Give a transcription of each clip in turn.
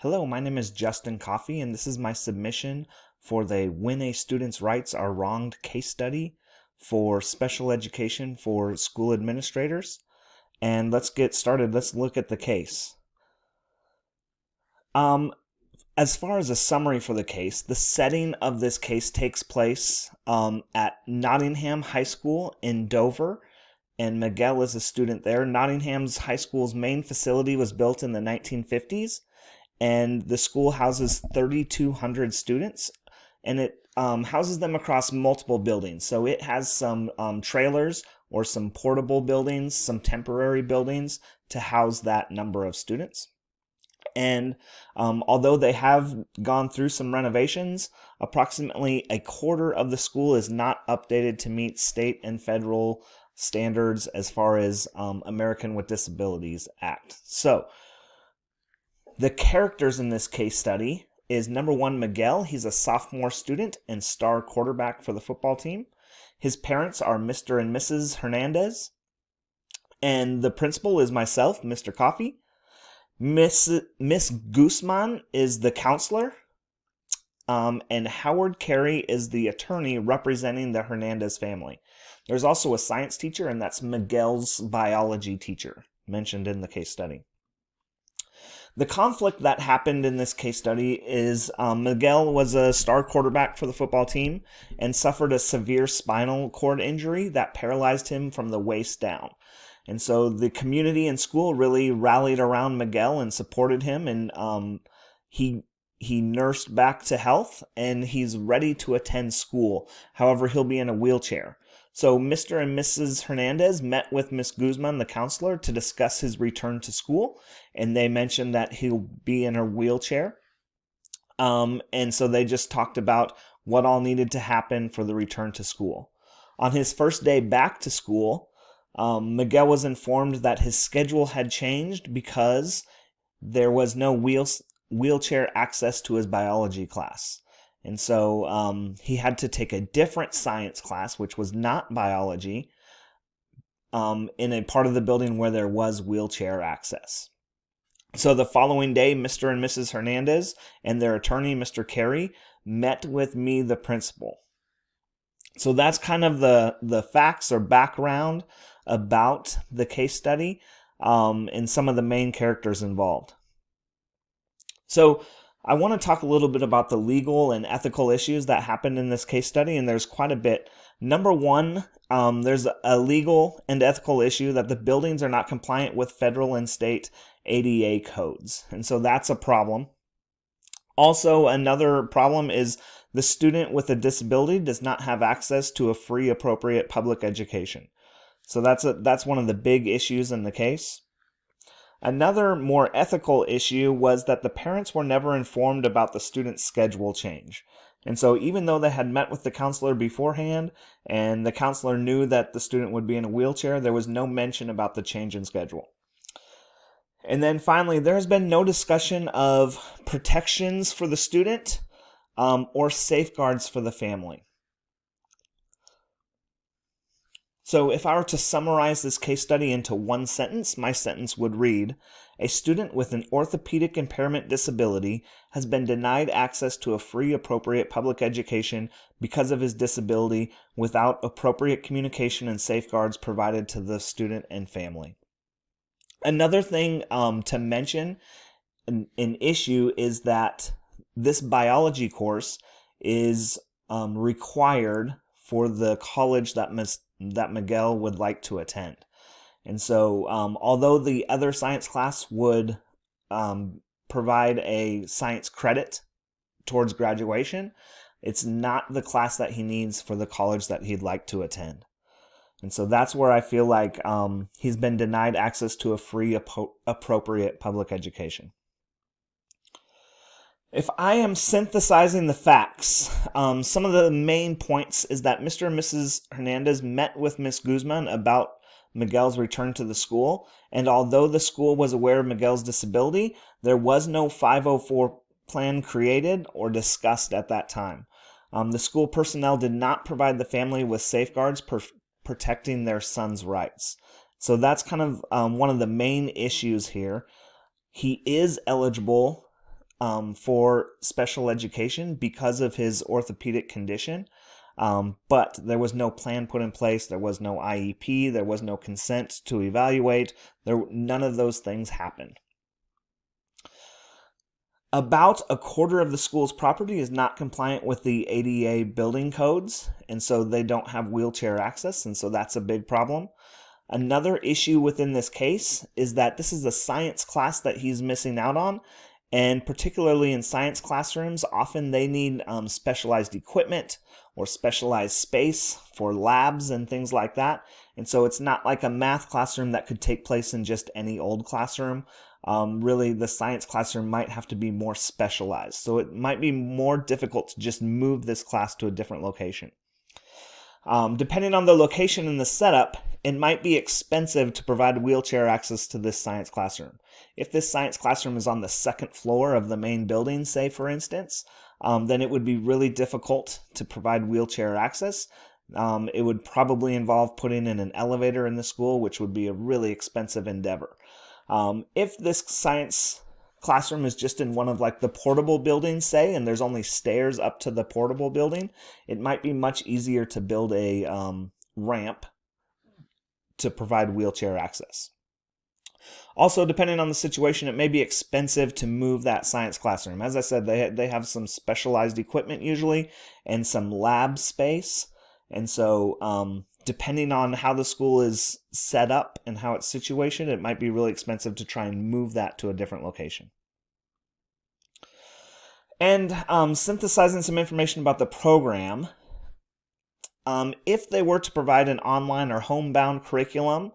Hello, my name is Justin Coffey, and this is my submission for the When a Student's Rights Are Wronged case study for special education for school administrators. And let's get started. Let's look at the case. As far as a summary for the case, the setting of this case takes place at Nottingham High School in Dover, and Miguel is a student there. Nottingham's high school's main facility was built in the 1950s, and the school houses 3,200 students, and it houses them across multiple buildings. So it has some trailers or some portable buildings, some temporary buildings to house that number of students. And although they have gone through some renovations, approximately a quarter of the school is not updated to meet state and federal standards as far as American with Disabilities Act. So the characters in this case study is number one, Miguel. He's a sophomore student and star quarterback for the football team. His parents are Mr. and Mrs. Hernandez. And the principal is myself, Mr. Coffey. Miss Guzman is the counselor. And Howard Carey is the attorney representing the Hernandez family. There's also a science teacher, and that's Miguel's biology teacher, mentioned in the case study. The conflict that happened in this case study is Miguel was a star quarterback for the football team and suffered a severe spinal cord injury that paralyzed him from the waist down. And so the community and school really rallied around Miguel and supported him, and he nursed back to health, and he's ready to attend school. However, he'll be in a wheelchair. So Mr. and Mrs. Hernandez met with Miss Guzman, the counselor, to discuss his return to school, and they mentioned that he'll be in a wheelchair. And so they just talked about what all needed to happen for the return to school. On his first day back to school, Miguel was informed that his schedule had changed because there was no wheelchair access to his biology class. And so he had to take a different science class, which was not biology, in a part of the building where there was wheelchair access. So the following day, Mr. and Mrs. Hernandez and their attorney, Mr. Carey, met with me, the principal. So that's kind of the facts or background about the case study and some of the main characters involved. So I want to talk a little bit about the legal and ethical issues that happened in this case study, and there's quite a bit. Number one, there's a legal and ethical issue that the buildings are not compliant with federal and state ADA codes, and so that's a problem. Also, another problem is the student with a disability does not have access to a free, appropriate public education. So that's one of the big issues in the case. Another more ethical issue was that the parents were never informed about the student's schedule change. And so even though they had met with the counselor beforehand and the counselor knew that the student would be in a wheelchair, there was no mention about the change in schedule. And then finally, there has been no discussion of protections for the student or safeguards for the family. So if I were to summarize this case study into one sentence, my sentence would read, a student with an orthopedic impairment disability has been denied access to a free, appropriate public education because of his disability without appropriate communication and safeguards provided to the student and family. Another thing to mention, an issue, is that this biology course is required for the college that Miguel would like to attend. And so although the other science class would provide a science credit towards graduation, it's not the class that he needs for the college that he'd like to attend. And so that's where I feel like he's been denied access to a free, appropriate public education. If I am synthesizing the facts, some of the main points is that Mr. and Mrs. Hernandez met with Miss Guzman about Miguel's return to the school, and although the school was aware of Miguel's disability, there was no 504 plan created or discussed at that time. The school personnel did not provide the family with safeguards protecting their son's rights. So that's kind of one of the main issues here. He is eligible for special education because of his orthopedic condition. But there was no plan put in place. There was no IEP. There was no consent to evaluate. None of those things happened. About a quarter of the school's property is not compliant with the ADA building codes, and so they don't have wheelchair access, and so that's a big problem. Another issue within this case is that this is a science class that he's missing out on, and particularly in science classrooms, often they need specialized equipment or specialized space for labs and things like that. And so it's not like a math classroom that could take place in just any old classroom. Really, the science classroom might have to be more specialized. So it might be more difficult to just move this class to a different location. Depending on the location and the setup, it might be expensive to provide wheelchair access to this science classroom. If this science classroom is on the second floor of the main building, say for instance, then it would be really difficult to provide wheelchair access. It would probably involve putting in an elevator in the school, which would be a really expensive endeavor. If this science classroom is just in one of like the portable buildings, say, and there's only stairs up to the portable building, it might be much easier to build a ramp to provide wheelchair access. Also, depending on the situation, it may be expensive to move that science classroom. As I said, they have some specialized equipment usually and some lab space. And so depending on how the school is set up and how it's situated, it might be really expensive to try and move that to a different location. And synthesizing some information about the program, if they were to provide an online or homebound curriculum,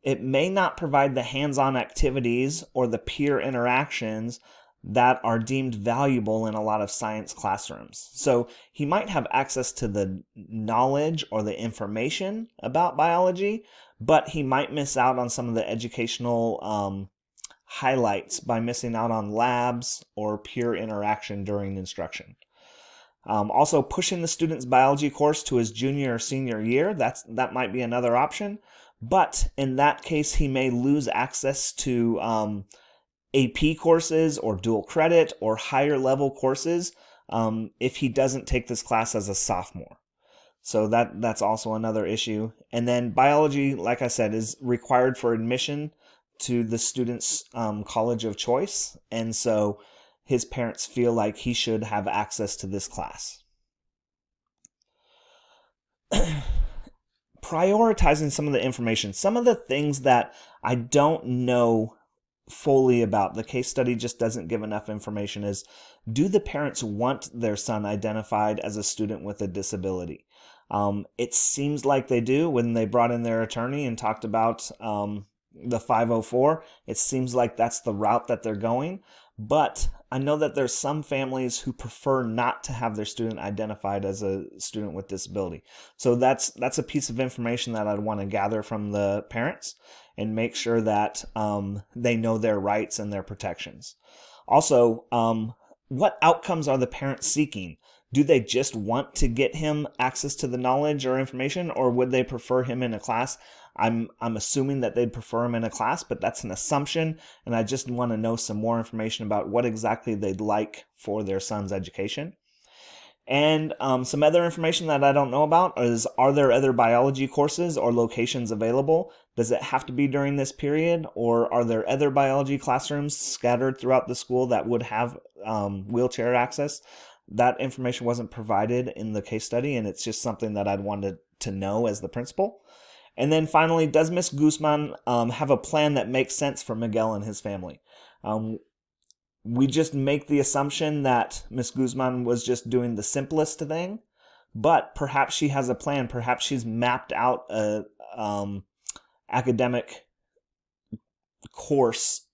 it may not provide the hands-on activities or the peer interactions that are deemed valuable in a lot of science classrooms. So he might have access to the knowledge or the information about biology, but he might miss out on some of the educational highlights by missing out on labs or peer interaction during instruction. Also, pushing the student's biology course to his junior or senior year, that might be another option. But in that case, he may lose access to AP courses or dual credit or higher level courses if he doesn't take this class as a sophomore. So that's also another issue. And then biology, like I said, is required for admission to the student's college of choice. And so his parents feel like he should have access to this class. Prioritizing some of the information, some of the things that I don't know fully about, the case study just doesn't give enough information, is do the parents want their son identified as a student with a disability? It seems like they do. When they brought in their attorney and talked about the 504, it seems like that's the route that they're going. But I know that there's some families who prefer not to have their student identified as a student with disability. So that's a piece of information that I'd want to gather from the parents and make sure that they know their rights and their protections. Also, what outcomes are the parents seeking? Do they just want to get him access to the knowledge or information, or would they prefer him in a class? I'm assuming that they'd prefer him in a class, but that's an assumption, and I just want to know some more information about what exactly they'd like for their son's education. And some other information that I don't know about is, are there other biology courses or locations available? Does it have to be during this period, or are there other biology classrooms scattered throughout the school that would have wheelchair access? That information wasn't provided in the case study, and it's just something that I'd wanted to know as the principal. And then finally, does Ms. Guzman have a plan that makes sense for Miguel and his family? We just make the assumption that Ms. Guzman was just doing the simplest thing, but perhaps she has a plan. Perhaps she's mapped out a academic course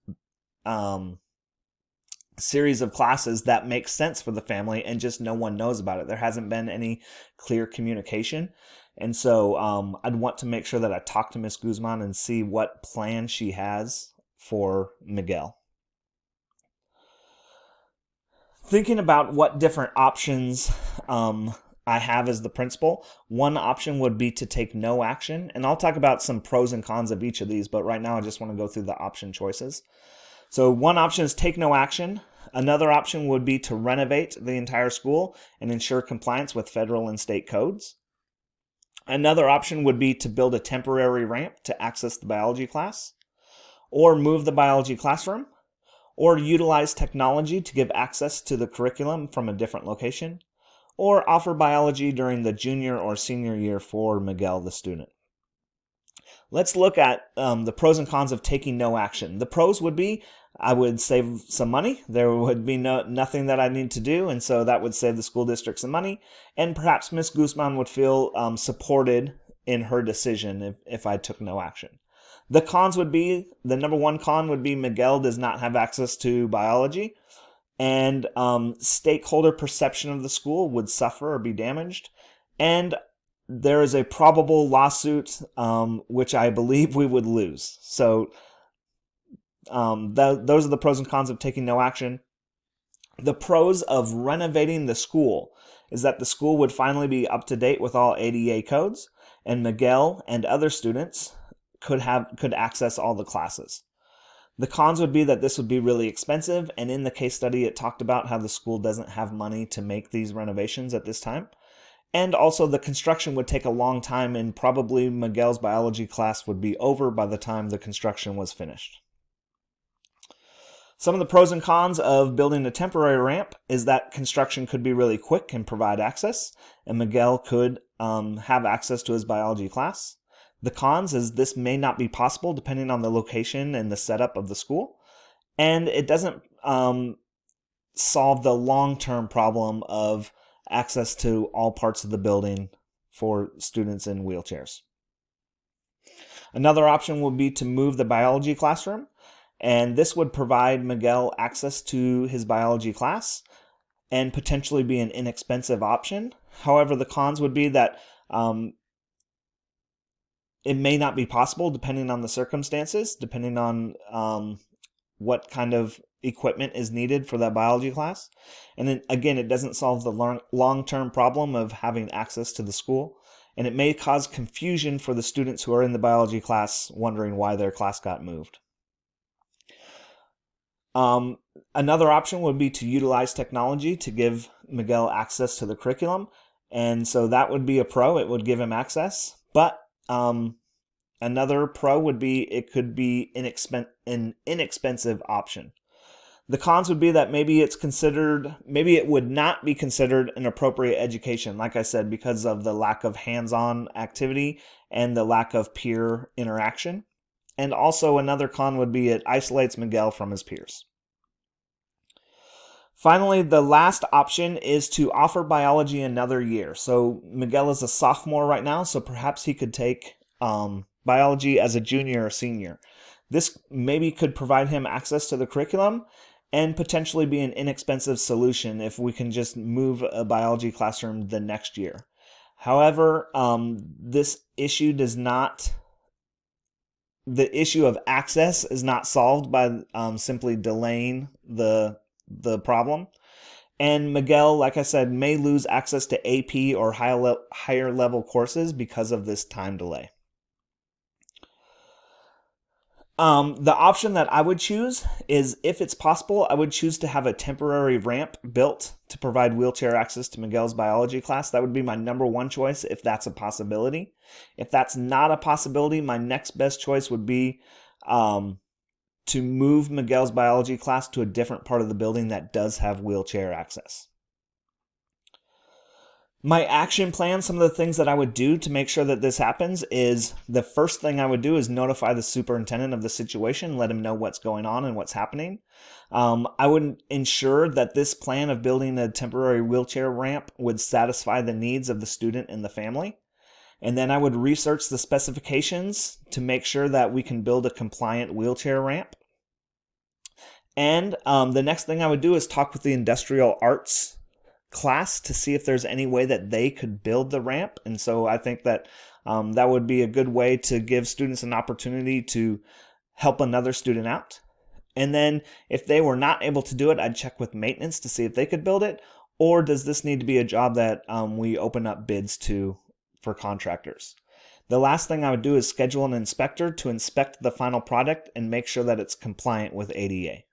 series of classes that makes sense for the family, and just no one knows about it. There hasn't been any clear communication. And so I'd want to make sure that I talk to Ms. Guzman and see what plan she has for Miguel. Thinking about what different options I have as the principal, one option would be to take no action. And I'll talk about some pros and cons of each of these, but right now I just want to go through the option choices. So one option is take no action. Another option would be to renovate the entire school and ensure compliance with federal and state codes. Another option would be to build a temporary ramp to access the biology class, or move the biology classroom, or utilize technology to give access to the curriculum from a different location, or offer biology during the junior or senior year for Miguel the student. Let's look at the pros and cons of taking no action. The pros would be I would save some money. There would be nothing that I need to do, and so that would save the school district some money. And perhaps Ms. Guzman would feel supported in her decision if I took no action. The cons would be, the number one con would be Miguel does not have access to biology, and stakeholder perception of the school would suffer or be damaged. And there is a probable lawsuit, which I believe we would lose. So those are the pros and cons of taking no action. The pros of renovating the school is that the school would finally be up to date with all ADA codes, and Miguel and other students could access all the classes. The cons would be that this would be really expensive, and in the case study it talked about how the school doesn't have money to make these renovations at this time. And also the construction would take a long time, and probably Miguel's biology class would be over by the time the construction was finished. Some of the pros and cons of building a temporary ramp is that construction could be really quick and provide access, and Miguel could have access to his biology class. The cons is this may not be possible depending on the location and the setup of the school, and it doesn't solve the long-term problem of access to all parts of the building for students in wheelchairs. Another option would be to move the biology classroom, and this would provide Miguel access to his biology class and potentially be an inexpensive option. However, the cons would be that it may not be possible depending on the circumstances, depending on what kind of equipment is needed for that biology class. And then again, it doesn't solve the long-term problem of having access to the school. And it may cause confusion for the students who are in the biology class wondering why their class got moved. Another option would be to utilize technology to give Miguel access to the curriculum. And so that would be a pro. It would give him access. But another pro would be it could be an inexpensive option. The cons would be that maybe it would not be considered an appropriate education, like I said, because of the lack of hands-on activity and the lack of peer interaction. And also another con would be it isolates Miguel from his peers. Finally, the last option is to offer biology another year. So Miguel is a sophomore right now, so perhaps he could take biology as a junior or senior. This maybe could provide him access to the curriculum and potentially be an inexpensive solution if we can just move a biology classroom the next year. However, the issue of access is not solved by simply delaying the problem. And Miguel, like I said, may lose access to AP or higher level courses because of this time delay. The option that I would choose is, if it's possible, I would choose to have a temporary ramp built to provide wheelchair access to Miguel's biology class. That would be my number one choice if that's a possibility. If that's not a possibility, my next best choice would be to move Miguel's biology class to a different part of the building that does have wheelchair access. My action plan, some of the things that I would do to make sure that this happens is, the first thing I would do is notify the superintendent of the situation, let him know what's going on and what's happening. I would ensure that this plan of building a temporary wheelchair ramp would satisfy the needs of the student and the family. And then I would research the specifications to make sure that we can build a compliant wheelchair ramp. And the next thing I would do is talk with the industrial arts class to see if there's any way that they could build the ramp. And so I think that that would be a good way to give students an opportunity to help another student out. And then if they were not able to do it, I'd check with maintenance to see if they could build it, or does this need to be a job that we open up bids to for contractors. The last thing I would do is schedule an inspector to inspect the final product and make sure that it's compliant with ADA.